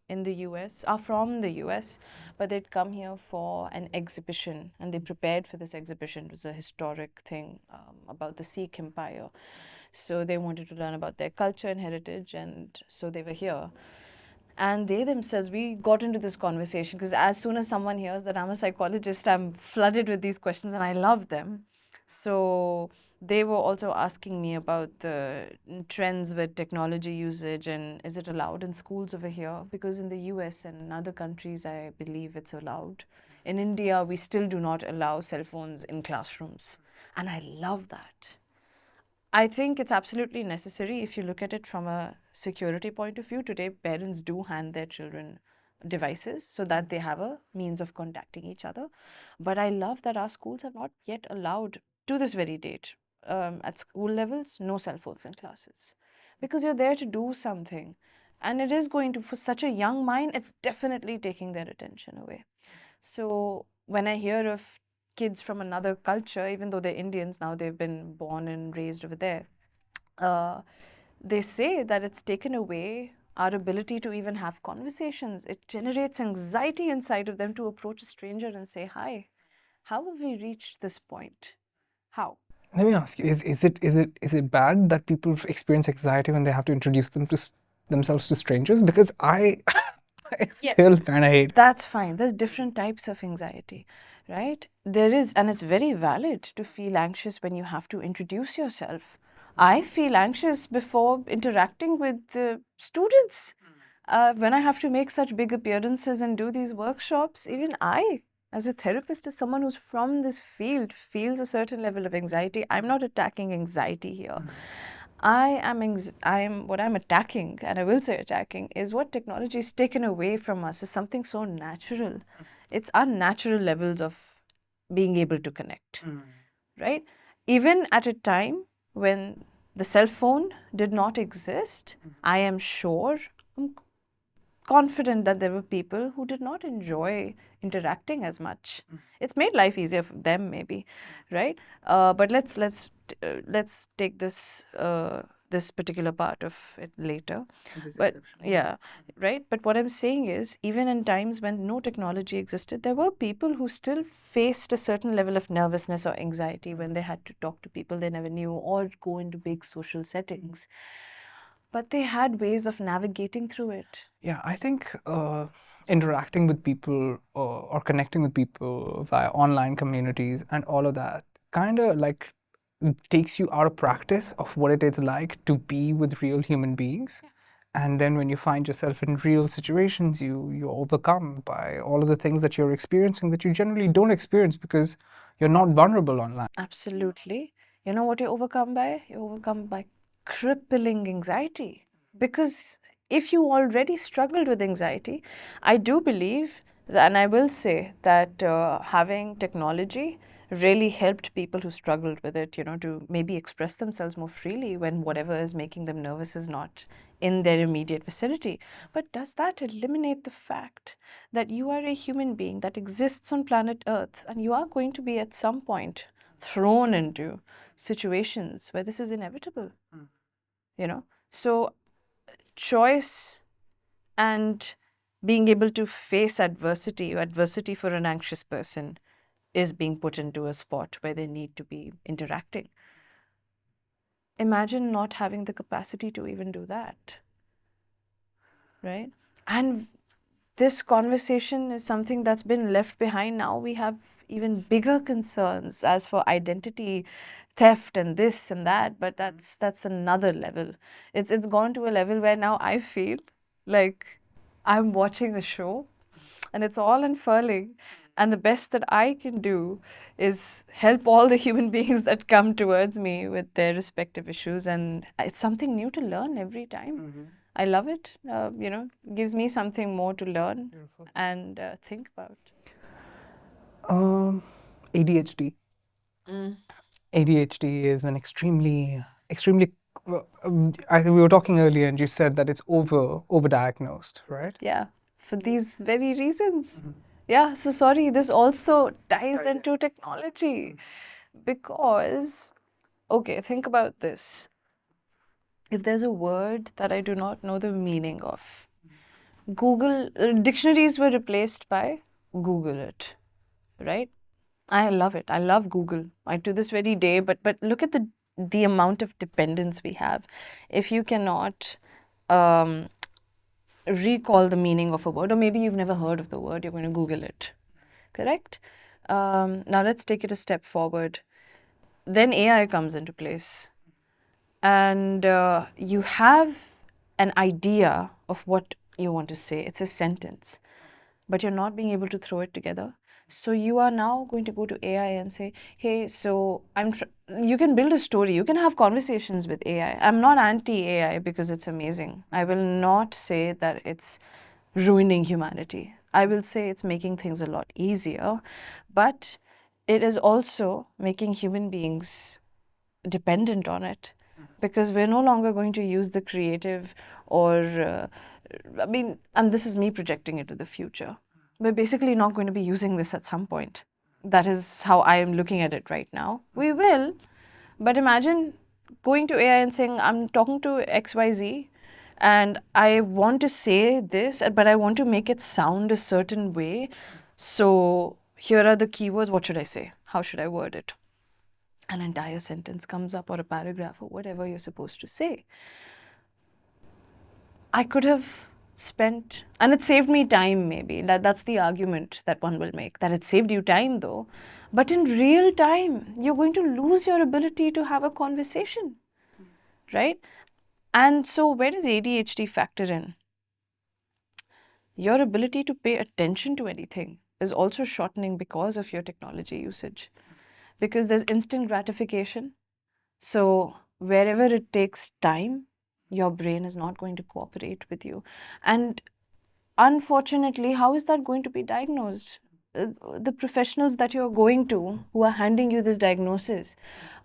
in the US, are from the US, but they'd come here for an exhibition and they prepared for this exhibition. It was a historic thing about the Sikh Empire. So they wanted to learn about their culture and heritage, and so they were here. And they themselves, we got into this conversation because as soon as someone hears that I'm a psychologist, I'm flooded with these questions and I love them. So they were also asking me about the trends with technology usage and is it allowed in schools over here? Because in the US and in other countries, I believe it's allowed. In India, we still do not allow cell phones in classrooms. And I love that. I think it's absolutely necessary if you look at it from a security point of view. Today, parents do hand their children devices so that they have a means of contacting each other. But I love that our schools have not yet allowed, to this very date, at school levels, no cell phones in classes. Because you're there to do something. And it is going to, for such a young mind, it's definitely taking their attention away. So when I hear of kids from another culture, even though they're Indians now, they've been born and raised over there, they say that it's taken away our ability to even have conversations. It generates anxiety inside of them to approach a stranger and say, hi, how have we reached this point? How? Let me ask you: is it bad that people experience anxiety when they have to introduce themselves to strangers? Because I still kind of hate. That's fine. There's different types of anxiety, right? There is, and it's very valid to feel anxious when you have to introduce yourself. I feel anxious before interacting with students. When I have to make such big appearances and do these workshops, even I, as a therapist, as someone who's from this field, feels a certain level of anxiety. I'm not attacking anxiety here. What I'm attacking, and I will say attacking, is what technology is taken away from us is something so natural. It's unnatural levels of being able to connect, right? Even at a time when the cell phone did not exist, I am sure, I'm confident that there were people who did not enjoy interacting as much. It's made life easier for them, maybe, right? But let's take this this particular part of it later. But yeah, right. But what I'm saying is, even in times when no technology existed, there were people who still faced a certain level of nervousness or anxiety when they had to talk to people they never knew or go into big social settings. But they had ways of navigating through it. Yeah, I think interacting with people or connecting with people via online communities and all of that kind of like takes you out of practice of what it is like to be with real human beings. And then when you find yourself in real situations, you're overcome by all of the things that you're experiencing that you generally don't experience because you're not vulnerable online. Absolutely. You know what you're overcome by? You're overcome by crippling anxiety. Because if you already struggled with anxiety, I do believe, and I will say that having technology really helped people who struggled with it, to maybe express themselves more freely when whatever is making them nervous is not in their immediate vicinity. But does that eliminate the fact that you are a human being that exists on planet Earth and you are going to be at some point thrown into situations where this is inevitable? So choice and being able to face adversity for an anxious person is being put into a spot where they need to be interacting. Imagine not having the capacity to even do that, right? And this conversation is something that's been left behind. Now we have even bigger concerns as for identity theft and this and that, but that's another level. It's gone to a level where now I feel like I'm watching a show and it's all unfurling, and the best that I can do is help all the human beings that come towards me with their respective issues, and it's something new to learn every time. I love it. Gives me something more to learn and think about. ADHD. ADHD is an extremely. I think we were talking earlier, and you said that it's overdiagnosed, right? Yeah, for these very reasons. Yeah, so sorry, this also ties into technology because, okay, think about this. If there's a word that I do not know the meaning of, Google dictionaries were replaced by Google it, right? I love it. I love Google. I to this very day. But look at the amount of dependence we have. If you cannot um, recall the meaning of a word, or maybe you've never heard of the word, you're going to Google it. Correct? Now let's take it a step forward. Then AI comes into place, and you have an idea of what you want to say. It's a sentence, but you're not being able to throw it together. So you are now going to go to AI and say, hey, so you can build a story. You can have conversations with AI. I'm not anti-AI because it's amazing. I will not say that it's ruining humanity. I will say it's making things a lot easier, but it is also making human beings dependent on it, because we're no longer going to use the creative or and this is me projecting into the future. We're basically not going to be using this at some point. That is how I am looking at it right now. We will, but imagine going to AI and saying, I'm talking to XYZ and I want to say this, but I want to make it sound a certain way. So here are the keywords. What should I say? How should I word it? An entire sentence comes up, or a paragraph, or whatever you're supposed to say. I could have spent, and it saved me time, maybe. That's the argument that one will make, that it saved you time though. But in real time, you're going to lose your ability to have a conversation, right? And so where does ADHD factor in? Your ability to pay attention to anything is also shortening because of your technology usage. Because there's instant gratification. So wherever it takes time, your brain is not going to cooperate with you. And unfortunately, how is that going to be diagnosed? The professionals that you're going to who are handing you this diagnosis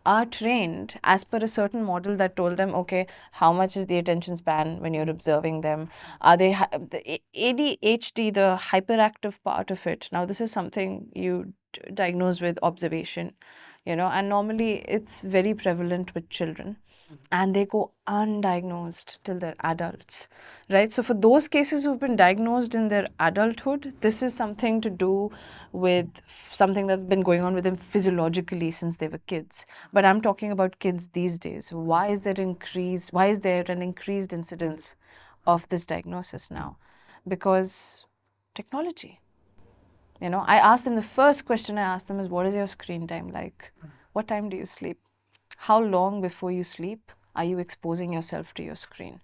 are trained as per a certain model that told them, okay, how much is the attention span when you're observing them? Are they the ADHD, the hyperactive part of it? Now, this is something you diagnose with observation. and normally it's very prevalent with children, and they go undiagnosed till they're adults, right? So for those cases who've been diagnosed in their adulthood, this is something to do with something that's been going on with them physiologically since they were kids. But I'm talking about kids these days. Why is there an increased incidence of this diagnosis now? Because technology. I asked them, the first question I asked them is, what is your screen time like? What time do you sleep? How long before you sleep are you exposing yourself to your screen?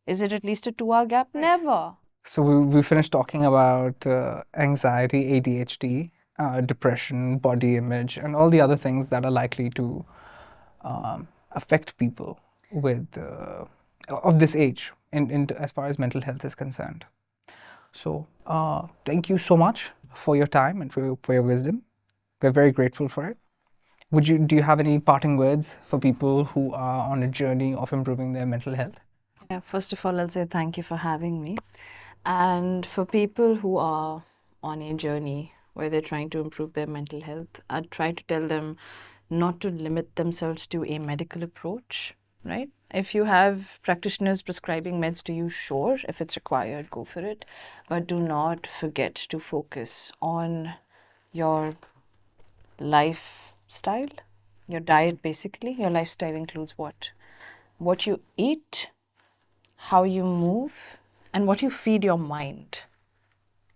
Is it at least a 2-hour gap? Never. So we finished talking about anxiety, ADHD, depression, body image, and all the other things that are likely to affect people with of this age as far as mental health is concerned. So thank you so much for your time and for your wisdom. We're very grateful for it. Do you have any parting words for people who are on a journey of improving their mental health? Yeah, first of all, I'll say thank you for having me. And for people who are on a journey where they're trying to improve their mental health, I'd try to tell them not to limit themselves to a medical approach, right? If you have practitioners prescribing meds to you, sure, if it's required, go for it. But do not forget to focus on your lifestyle, your diet basically. Your lifestyle includes what? What you eat, how you move, and what you feed your mind.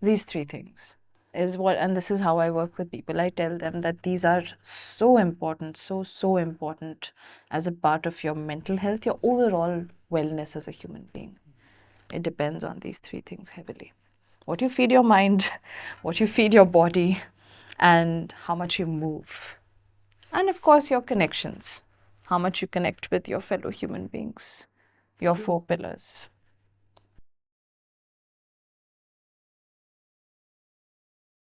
These three things is what, and this is how I work with people. I tell them that these are so important, so important as a part of your mental health, your overall wellness as a human being. It depends on these three things heavily. What you feed your mind, what you feed your body, and how much you move. And of course, your connections, how much you connect with your fellow human beings, your 4 pillars.